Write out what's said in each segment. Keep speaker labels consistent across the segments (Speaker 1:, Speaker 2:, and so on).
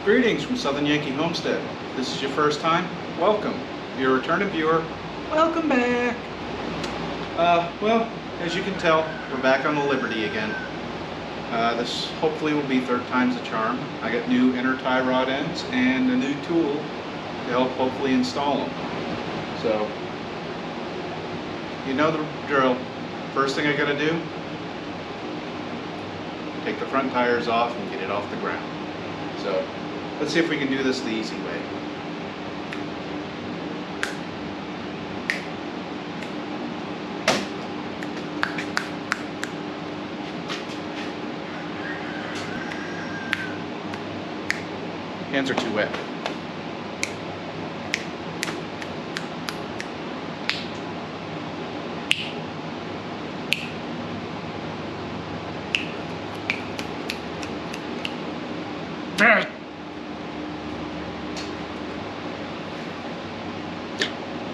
Speaker 1: Greetings from Southern Yankee Homestead. This is your first time? Welcome. If you're a returning viewer, welcome back. Well, as you can tell, we're back on the Liberty again. This hopefully will be third time's a charm. I got new inner tie rod ends and a new tool to help hopefully install them. So, you know the drill. First thing I gotta do, take the front tires off and get it off the ground. So, let's see if we can do this the easy way. Hands are too wet.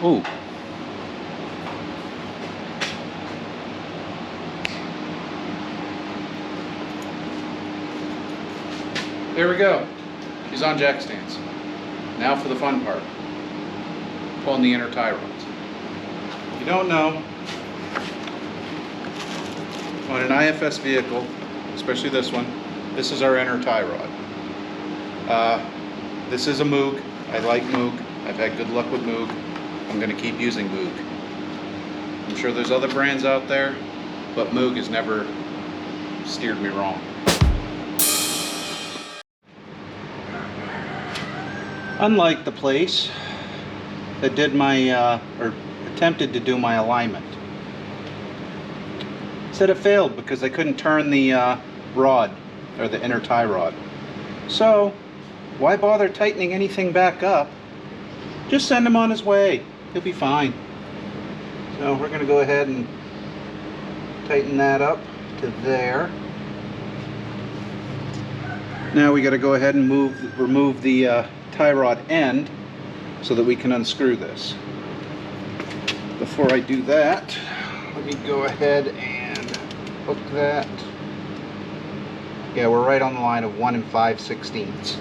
Speaker 1: Ooh. There we go. She's on jack stands. Now for the fun part. Pulling the inner tie rods. If you don't know, on an IFS vehicle, especially this one, this is our inner tie rod. This is a Moog. I like Moog. I've had good luck with Moog. I'm going to keep using Moog. I'm sure there's other brands out there, but Moog has never steered me wrong. Unlike the place that did my, or attempted to do my alignment, said it failed because I couldn't turn the rod, or the inner tie rod. So, why bother tightening anything back up? Just send him on his way. He'll be fine. So we're going to go ahead and tighten that up to there. Now we got to go ahead and remove the tie rod end so that we can unscrew this. Before I do that, let me go ahead and hook that. Yeah, we're right on the line of 1 5/16.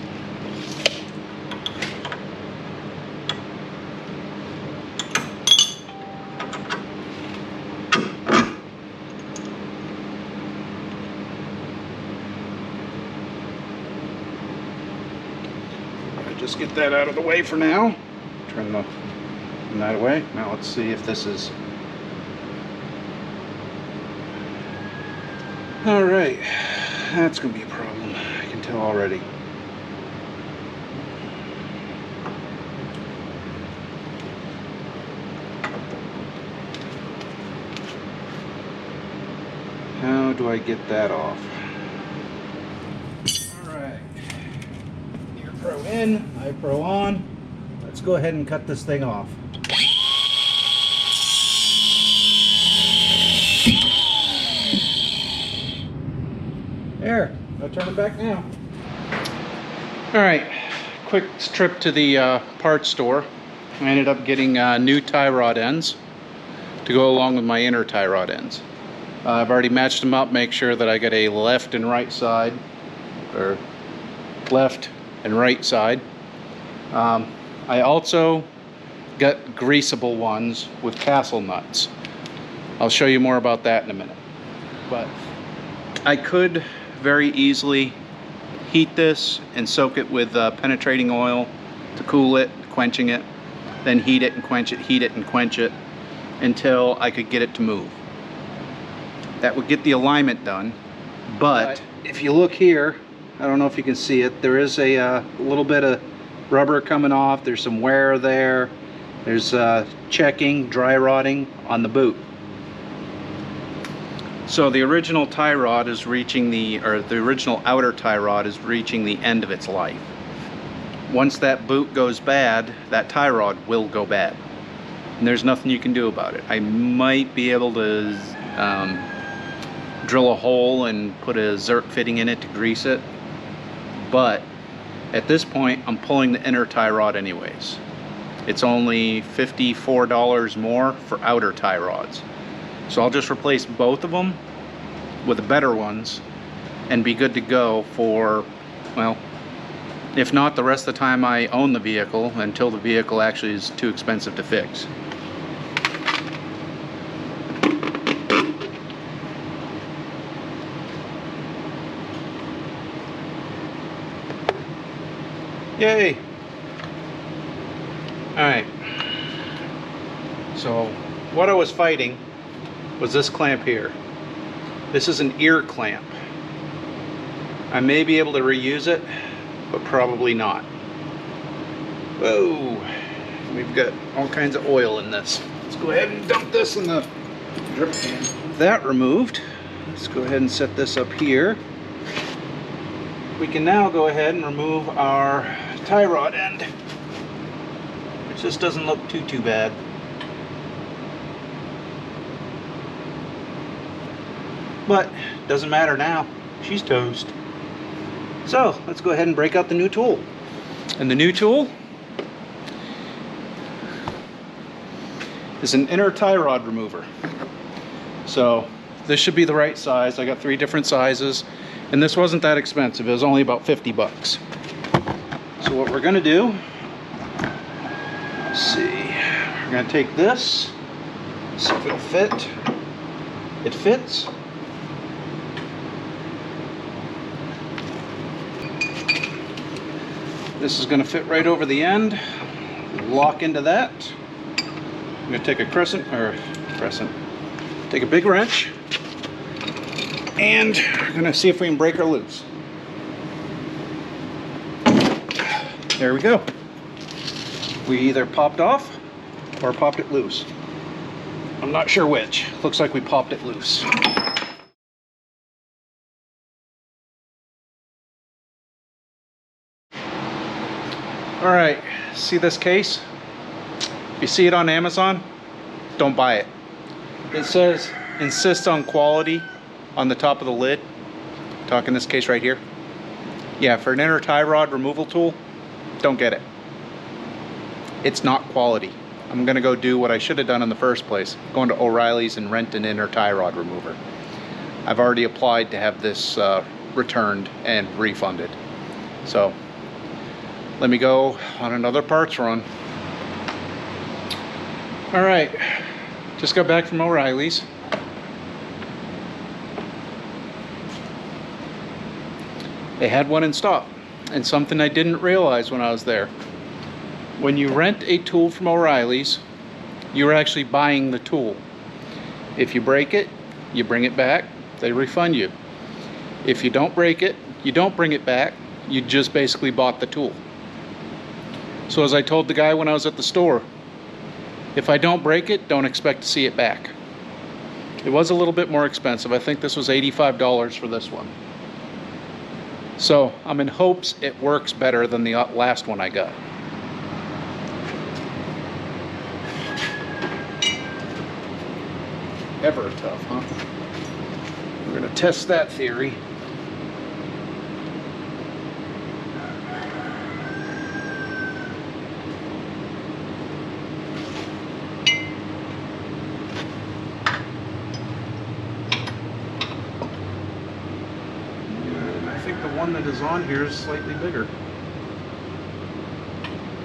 Speaker 1: Just get that out of the way for now. Turn that away. Now let's see if this is... Alright, that's going to be a problem. I can tell already. How do I get that off? Pro in, iPro on. Let's go ahead and cut this thing off. There, I'll turn it back now. Alright, quick trip to the parts store. I ended up getting new tie rod ends to go along with my inner tie rod ends. I've already matched them up, make sure that I get a left and right side, or left and right side. I also got greasable ones with castle nuts. I'll show you more about that in a minute. But I could very easily heat this and soak it with penetrating oil to cool it, quenching it, then heat it and quench it, heat it and quench it until I could get it to move. That would get the alignment done, but if you look here, I don't know if you can see it, there is a little bit of rubber coming off, there's some wear there, there's checking, dry rotting on the boot. So the original tie rod is reaching the original outer tie rod is reaching the end of its life. Once that boot goes bad, that tie rod will go bad. And there's nothing you can do about it. I might be able to drill a hole and put a Zerk fitting in it to grease it. But at this point, I'm pulling the inner tie rod anyways. It's only $54 more for outer tie rods. So I'll just replace both of them with the better ones and be good to go for, well, If not, the rest of the time I own the vehicle until the vehicle actually is too expensive to fix. Yay! Alright. So, what I was fighting was this clamp here. This is an ear clamp. I may be able to reuse it, but probably not. Whoa! We've got all kinds of oil in this. Let's go ahead and dump this in the drip can. That removed. Let's go ahead and set this up here. We can now go ahead and remove our tie rod end, which just doesn't look too bad. But doesn't matter now. She's toast. So let's go ahead and break out the new tool. And the new tool is an inner tie rod remover. So this should be the right size. I got 3 different sizes, and this wasn't that expensive. It was only about 50 bucks. So what we're gonna do, let's see, we're gonna take this, see if it'll fit. It fits. This is gonna fit right over the end, lock into that. I'm gonna take a take a big wrench, and we're gonna see if we can break her loose. There we go. We either popped off or popped it loose. I'm not sure which. Looks like we popped it loose. All right, see this case? If you see it on Amazon, don't buy it. It says insists on quality on the top of the lid. Talking this case right here. Yeah, for an inner tie rod removal tool, don't get it. It's not quality. I'm gonna go do what I should have done in the first place, going to O'Reilly's and rent an inner tie rod remover. I've already applied to have this returned and refunded. So let me go on another parts run. All right, just got back from O'Reilly's. They had one in stock, and something I didn't realize when I was there. When you rent a tool from O'Reilly's, you're actually buying the tool. If you break it, you bring it back, they refund you. If you don't break it, you don't bring it back, you just basically bought the tool. So as I told the guy when I was at the store, if I don't break it, don't expect to see it back. It was a little bit more expensive. I think this was $85 for this one. So I'm in hopes it works better than the last one I got. Ever tough, huh? We're gonna test that theory. I think the one that is on here is slightly bigger.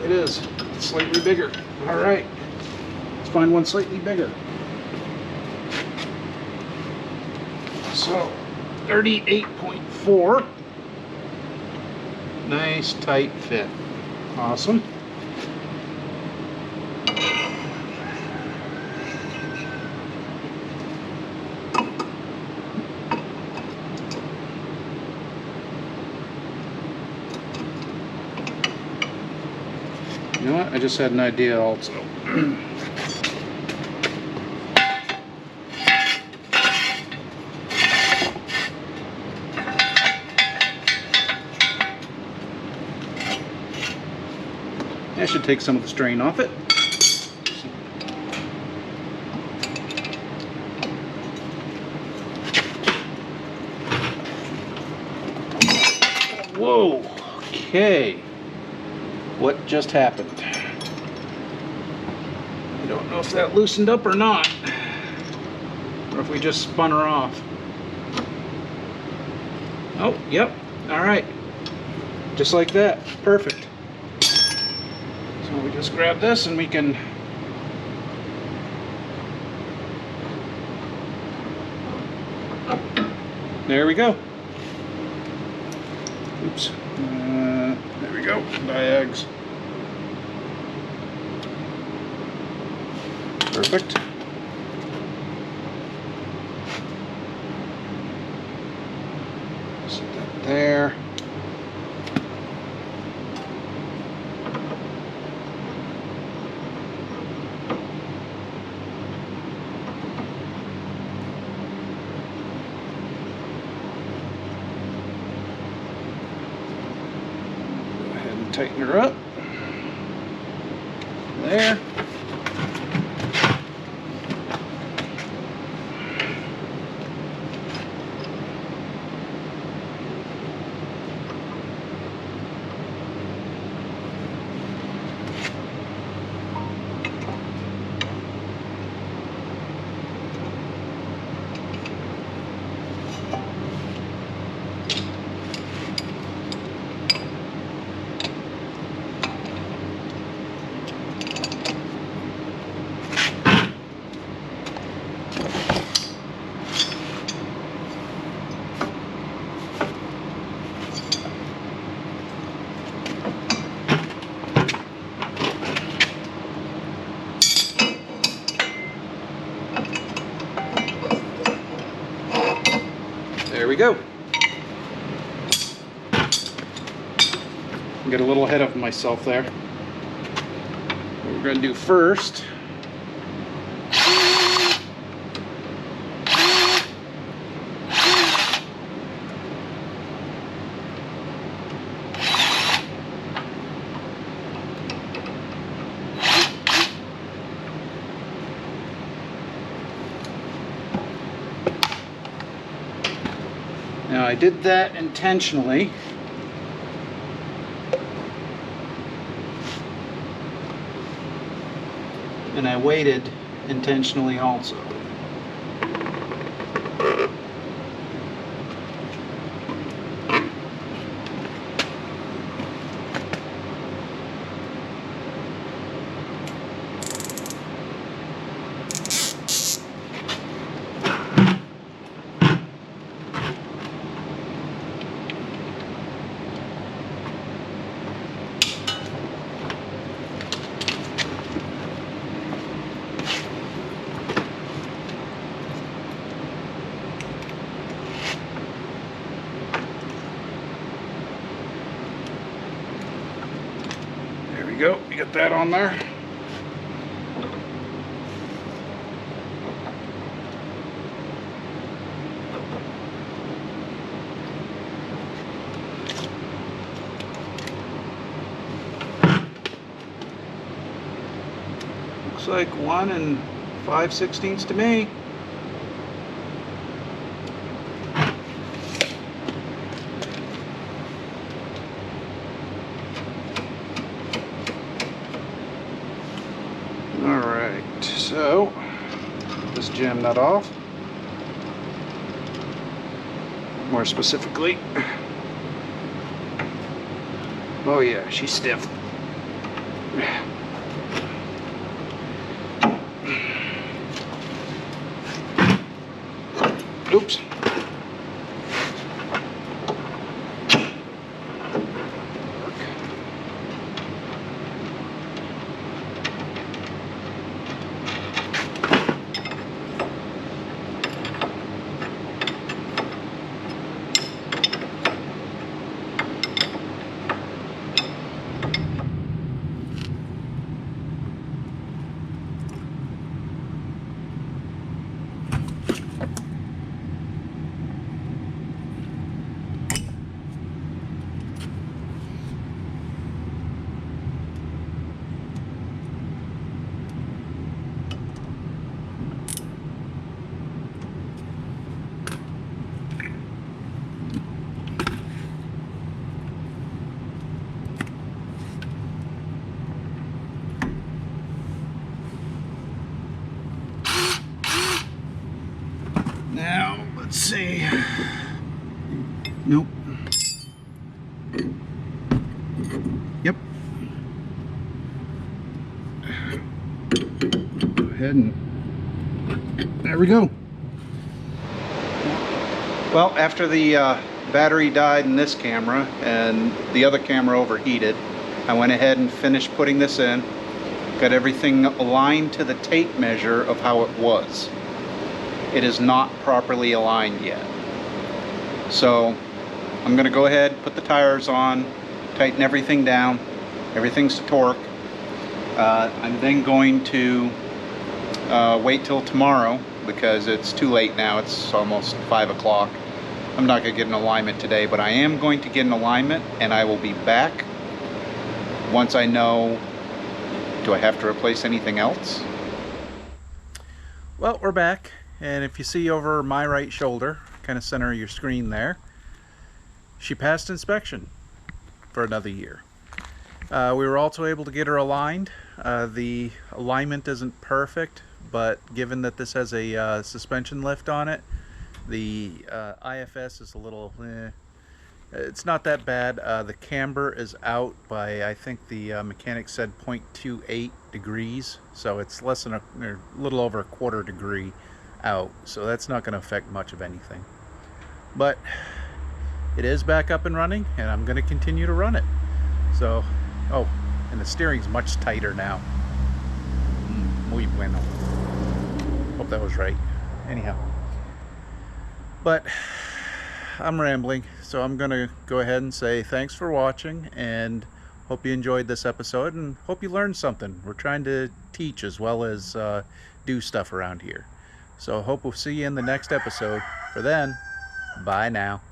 Speaker 1: It is. It's slightly bigger. All right. Let's find one slightly bigger. So 38.4. Nice tight fit. Awesome. You know what? I just had an idea also. That should take some of the strain off it. Whoa, okay. What just happened? I don't know if that loosened up or not, or if we just spun her off. Oh, yep, all right. Just like that. Perfect. So we just grab this and we can there we go. Oops. There we go. Diags. Perfect. Set that there. Tighten her up. There. There we go. Get a little ahead of myself there. What we're going to do first . Now I did that intentionally. And I waited intentionally also. There we go. You got that on there. Looks like 1 5/16 to me. Alright, so just jam that off. More specifically. Oh yeah, she's stiff. Oops. Now, let's see. Nope. Yep. Go ahead and there we go. Well, after the battery died in this camera and the other camera overheated, I went ahead and finished putting this in. Got everything aligned to the tape measure of how it was. It is not properly aligned yet. So I'm going to go ahead, put the tires on, tighten everything down. Everything's to torque. I'm then going to wait till tomorrow because it's too late now. It's almost 5 o'clock. I'm not going to get an alignment today, but I am going to get an alignment, and I will be back once I know, do I have to replace anything else? Well, we're back, and if you see over my right shoulder, kind of center of your screen there, she passed inspection for another year. We were also able to get her aligned. The alignment isn't perfect, but given that this has a suspension lift on it, the IFS is a little, it's not that bad. The camber is out by, I think the mechanic said 0.28 degrees, so it's less than a little over a quarter degree out, so that's not going to affect much of anything. But it is back up and running, and I'm going to continue to run it. So, oh, and the steering's much tighter now. Muy bueno. Hope that was right. Anyhow. But I'm rambling, so I'm going to go ahead and say thanks for watching, and hope you enjoyed this episode, and hope you learned something. We're trying to teach as well as do stuff around here. So hope we'll see you in the next episode. For then, bye now.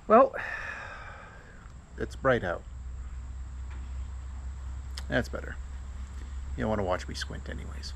Speaker 1: Well, it's bright out. That's better. You don't want to watch me squint anyways.